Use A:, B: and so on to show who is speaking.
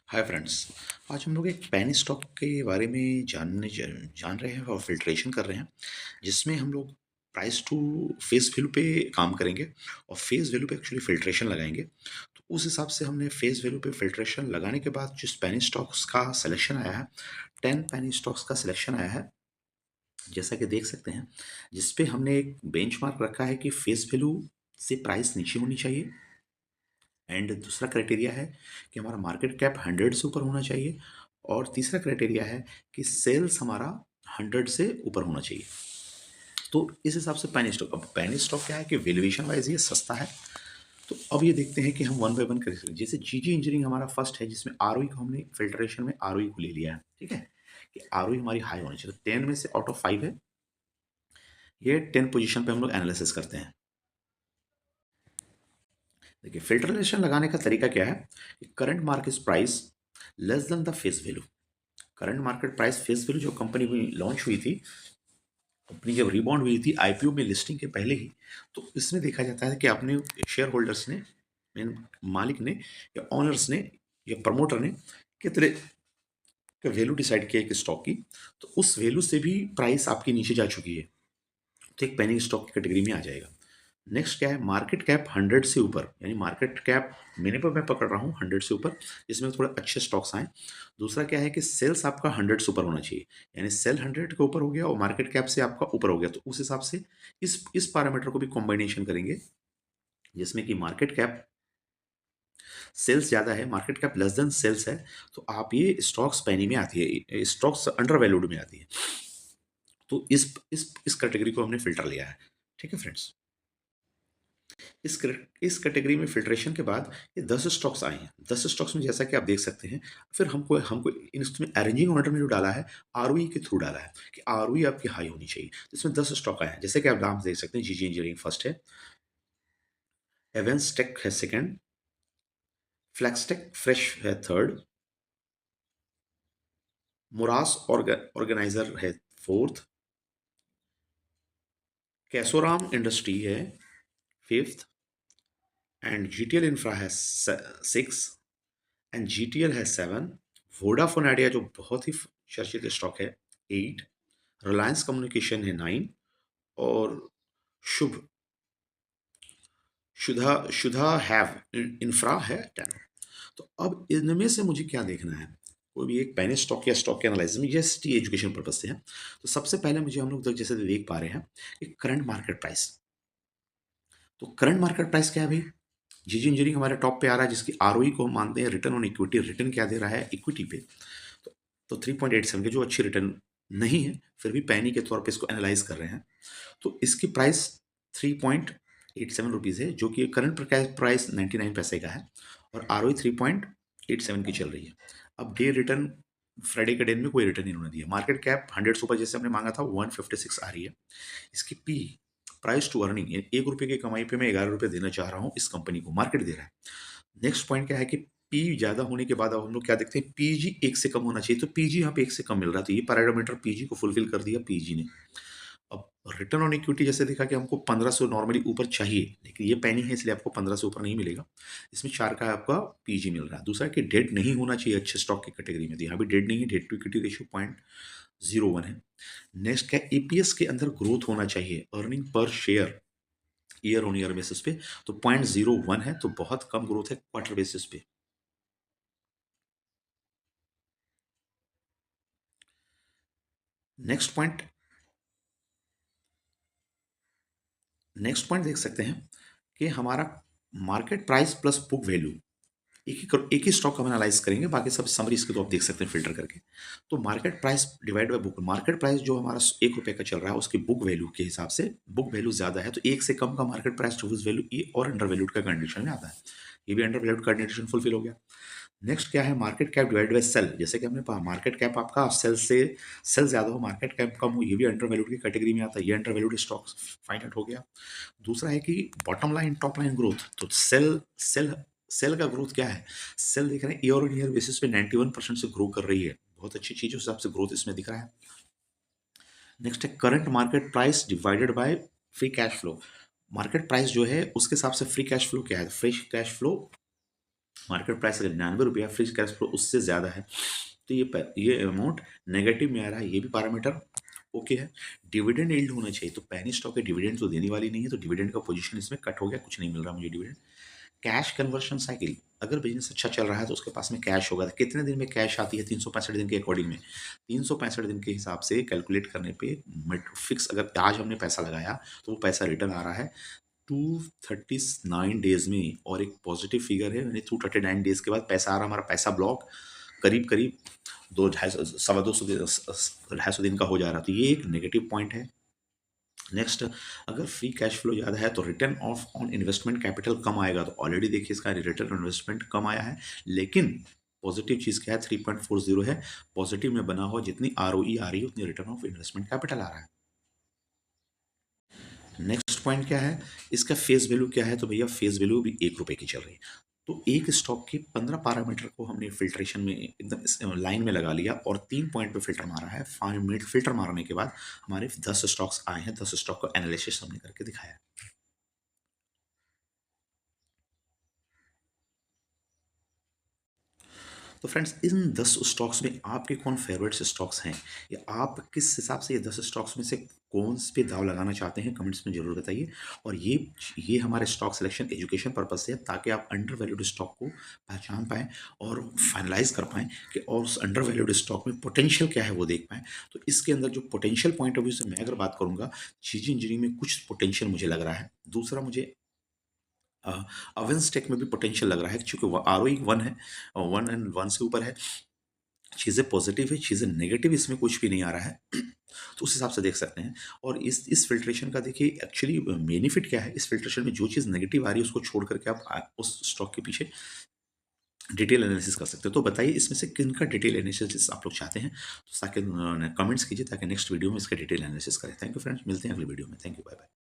A: Hi friends. आज हम लोग एक पेनी स्टॉक के बारे में जान रहे हैं और फिल्ट्रेशन कर रहे हैं, जिसमें हम लोग प्राइस टू फेस वैल्यू पे काम करेंगे और फेस वैल्यू पे एक्चुअली फिल्ट्रेशन लगाएंगे। तो उस हिसाब से हमने फेस वैल्यू पे फिल्ट्रेशन लगाने के बाद जिस पेनी स्टॉक्स का सिलेक्शन आया है, 10 पेनी स्टॉक्स का सिलेक्शन आया है, जैसा कि देख सकते हैं, जिस पे हमने एक बेंचमार्क रखा है कि फेस वैल्यू से प्राइस नीचे होनी चाहिए। एंड दूसरा क्राइटेरिया है कि हमारा मार्केट कैप 100 से ऊपर होना चाहिए। और तीसरा क्राइटेरिया है कि सेल्स हमारा 100 से ऊपर होना चाहिए। तो इस हिसाब से पेनी स्टॉक, अब पेनी स्टॉक क्या है कि वैल्यूएशन वाइज ये सस्ता है। तो अब ये देखते हैं कि हम वन बाय वन कर सकते हैं। जैसे जीजी इंजीनियरिंग हमारा फर्स्ट है, जिसमें आरओई को हमने फिल्ट्रेशन में आरओई को ले लिया है। ठीक है कि आरओई हमारी हाई होनी चाहिए। 10 में से आउट ऑफ 5 है। ये 10 पोजीशन पे हम लोग एनालिसिस करते हैं। देखिए, फिल्ट्रेशन लगाने का तरीका क्या है कि current market price less than the face value. Current market price face value जो कंपनी हुई लॉन्च हुई थी, कंपनी जब रिबॉन्ड हुई थी आईपीओ में लिस्टिंग के पहले ही, तो इसमें देखा जाता है कि अपने शेयर होल्डर्स ने, मेन मालिक ने या ऑनर्स ने या प्रमोटर ने कितने का वैल्यू डिसाइड किया एक स्टॉक की, तो उस वैल्यू से भी प्राइस आपकी नीचे जा चुकी है, तो एक पेनी स्टॉक की कैटेगरी में आ जाएगा। नेक्स्ट क्या है, मार्केट कैप 100 से ऊपर, यानी मार्केट कैप मिनिमम मैं पकड़ रहा हूँ 100 से ऊपर, जिसमें थोड़े अच्छे स्टॉक्स आए। दूसरा क्या है कि सेल्स आपका 100 से ऊपर होना चाहिए, यानी सेल 100 के ऊपर हो गया और मार्केट कैप से आपका ऊपर हो गया, तो उस हिसाब से इस पैरामीटर को भी कॉम्बिनेशन करेंगे, जिसमें कि मार्केट कैप सेल्स ज़्यादा है, market cap less than sales है, तो आप ये स्टॉक्स पैनी में आती है, स्टॉक्स अंडर वैल्यूड में आती है। तो इस कैटेगरी को हमने फिल्टर लिया है। ठीक है फ्रेंड्स। इस कैटेगरी में फिल्ट्रेशन के बाद ये 10 स्टॉक्स आए हैं। 10 स्टॉक्स में जैसा कि आप देख सकते हैं, फिर हमको हमको इसमें अरेंजिंग ऑर्डर में जो डाला है, आरओई के थ्रू डाला है कि आरओई आपकी हाई होनी चाहिए। तो इसमें 10 स्टॉक आए हैं, जैसे कि आप नाम देख सकते हैं। जीजी इंजीनियरिंग फर्स्ट है, एवेंस टेक है सेकंड, फ्लेक्सटेक फ्रेश है थर्ड, मुरास ऑर्गेनाइजर है फोर्थ, कैसोराम इंडस्ट्री है फिफ्थ, एंड जीटीएल इंफ्रा है सिक्स, एंड जीटीएल है सेवन, वोडाफोन आइडिया जो बहुत ही चर्चित स्टॉक है 8, रिलायंस कम्युनिकेशन है 9, और शुभ शुदा शुदा हैव इंफ्रा है 10। तो अब इनमें से मुझे क्या देखना है, कोई भी एक पेनी स्टॉक या स्टॉक के एनालिसिस में, जस्ट एजुकेशन पर्पज से है। तो सबसे पहले मुझे, हम लोग जैसे देख पा रहे हैं कि करंट मार्केट प्राइस, तो करंट मार्केट प्राइस क्या है भाई, जीजी इंजीनियरिंग हमारे टॉप पे आ रहा है, जिसकी आरओई को हम मानते हैं रिटर्न ऑन इक्विटी। रिटर्न क्या दे रहा है इक्विटी पे, तो 3.87 के, जो अच्छी रिटर्न नहीं है, फिर भी पैनी के तौर पे इसको एनालाइज कर रहे हैं। तो इसकी प्राइस 3.87 रुपीज़ है, जो कि करंट प्राइस 99 पैसे का है, और आर ओ 3.87 की चल रही है। अब डे रिटर्न, फ्राइडे के दिन में कोई रिटर्न इन्होंने दिया। मार्केट कैप 100 सुपर जैसे हमने मांगा था 156 आ रही है। इसकी पी, प्राइस टू अर्निंग, 1 रुपये की कमाई पे मैं 11 रुपये देना चाह रहा हूँ इस कंपनी को, मार्केट दे रहा है। नेक्स्ट पॉइंट क्या है कि पी ज़्यादा होने के बाद अब हम लोग क्या देखते हैं, पीजी 1 से कम होना चाहिए, तो पीजी यहाँ पे 1 से कम मिल रहा है, तो ये पैरामीटर पीजी को फुलफिल कर दिया पीजी ने। अब रिटर्न ऑन इक्विटी जैसे देखा कि हमको 1500 नॉर्मली ऊपर चाहिए, लेकिन ये पेनी है इसलिए आपको 15 से ऊपर नहीं मिलेगा। इसमें 4 का आपका पीजी मिल रहा है। दूसरा कि डेट नहीं होना चाहिए अच्छे स्टॉक की कैटेगरी में, तो यहाँ भी डेट नहीं है, डेट टू इक्विटी रेशियो 0.01 है। नेक्स्ट क्या, ईपीएस के अंदर ग्रोथ होना चाहिए, earning per share year on year basis पे, तो 0.01 है, तो बहुत कम ग्रोथ है क्वार्टर बेसिस पे। नेक्स्ट पॉइंट, देख सकते हैं कि हमारा market price plus book value, एक ही स्टॉक हम एनालाइज करेंगे, बाकी सब समरी इसके तो आप देख सकते हैं फिल्टर करके। तो market price divide by book, market price जो हमारा 1 रुपये का चल रहा है, उसकी बुक वैल्यू के हिसाब से बुक वैल्यू ज्यादा है, तो 1 से कम का मार्केट प्राइस टू वैल्यू, ये और अंडर वैल्यूड का कंडीशन में आता है। ये भी अंडर वैल्यूड कंडीशन फुलफिल हो गया। नेक्स्ट क्या है, market cap divide by sale, जैसे कि हमने कहा मार्केट कैप आपका सेल ज्यादा हो, मार्केट कैप कम हो, ये भी अंडर वैल्यूड की कैटेगरी में आता है, ये under valued stock find out हो गया। दूसरा है कि bottom line top line growth, तो सेल सेल का ग्रोथ क्या है, सेल देख रहे हैं ईयर ऑन ईयर बेसिस पे 91% से ग्रो कर रही है, बहुत अच्छी चीज, उस हिसाब से ग्रोथ इसमें दिख रहा है। नेक्स्ट है current market price divided by free cash flow, market price जो है उसके हिसाब से फ्री कैश फ्लो क्या है, free cash flow market price अगर 99 रुपया, फ्री कैश फ्लो उससे ज़्यादा है, तो ये अमाउंट नेगेटिव में आ रहा है, ये भी पैरामीटर ओके है। डिविडेंड यील्ड होना चाहिए, तो पेनी स्टॉक है, डिविडेंड तो देने वाली नहीं है, तो डिविडेंड का पोजीशन इसमें कट हो गया, कुछ नहीं मिल रहा मुझे डिविडेंड। कैश कन्वर्शन साइकिल, अगर बिजनेस अच्छा चल रहा है तो उसके पास में कैश होगा, तो कितने दिन में कैश आती है 365 दिन के अकॉर्डिंग में, 365 दिन के हिसाब से कैलकुलेट करने पे फिक्स, अगर आज हमने पैसा लगाया तो वो पैसा रिटर्न आ रहा है 239 डेज में, और एक पॉजिटिव फिगर है, यानी 239 डेज के बाद पैसा आ रहा है, हमारा पैसा ब्लॉक करीब करीब 2 250 250 दिन का हो जा रहा है, तो ये एक नेगेटिव पॉइंट है। नेक्स्ट, अगर फ्री कैश फ्लो ज़्यादा है तो return of on investment capital कम आएगा, तो ऑलरेडी देखिए इसका रिटर्न ऑन इन्वेस्टमेंट कम आया है, लेकिन पॉजिटिव चीज़ क्या है, 3.40 है, पॉजिटिव में बना हुआ, जितनी आरओई आ रही है उतनी रिटर्न ऑफ इन्वेस्टमेंट कैपिटल आ रहा है। नेक्स्ट पॉइंट क्या है, इसका फेस वैल्यू क्या है, तो भैया फेस वैल्यू भी 1 रुपये की चल रही है, तो एक स्टॉक के 15 पैरामीटर को हमने फिल्ट्रेशन में एकदम लाइन में लगा लिया और 3 पॉइंट पे फिल्टर मारा है, 5 मिनट फिल्टर मारने के बाद हमारे 10 स्टॉक्स आए हैं, 10 स्टॉक का एनालिसिस हमने करके दिखाया। तो फ्रेंड्स, इन 10 स्टॉक्स में आपके कौन फेवरेट स्टॉक्स हैं, या आप किस हिसाब से ये 10 स्टॉक्स में से कौन से पे दाव लगाना चाहते हैं, कमेंट्स में जरूर बताइए। और ये हमारे स्टॉक सिलेक्शन एजुकेशन पर्पज से है, ताकि आप अंडर वैल्यूड स्टॉक को पहचान पाएँ और फाइनलाइज कर पाएँ कि और उस अंडर वैल्यूड स्टॉक में पोटेंशियल क्या है वो देख पाएँ। तो इसके अंदर जो पोटेंशियल पॉइंट ऑफ व्यू से मैं अगर बात करूँगा, चीज़ इंजीनियरिंग में कुछ पोटेंशियल मुझे लग रहा है। दूसरा, मुझे अवेंस टेक में भी पोटेंशियल लग रहा है, क्योंकि वो आरओई 1 है, 1 एंड 1 से ऊपर है, चीज़ें पॉजिटिव है, चीज़ें नेगेटिव इसमें कुछ भी नहीं आ रहा है। तो उस हिसाब से देख सकते हैं। और इस फ़िल्ट्रेशन का देखिए एक्चुअली बेनिफिट क्या है, इस फ़िल्ट्रेशन में जो चीज़ नेगेटिव आ रही है उसको छोड़ करके आप उस स्टॉक के पीछे डिटेल एनालिसिस कर सकते हो। तो बताइए इसमें से किनका डिटेल एनालिसिस आप लोग चाहते हैं? तो ताकि कमेंट्स कीजिए, ताकि नेक्स्ट वीडियो में इसका डिटेल एनालिसिस करें। थैंक यू फ्रेंड्स, मिलते हैं अगली वीडियो में। Thank you, bye bye.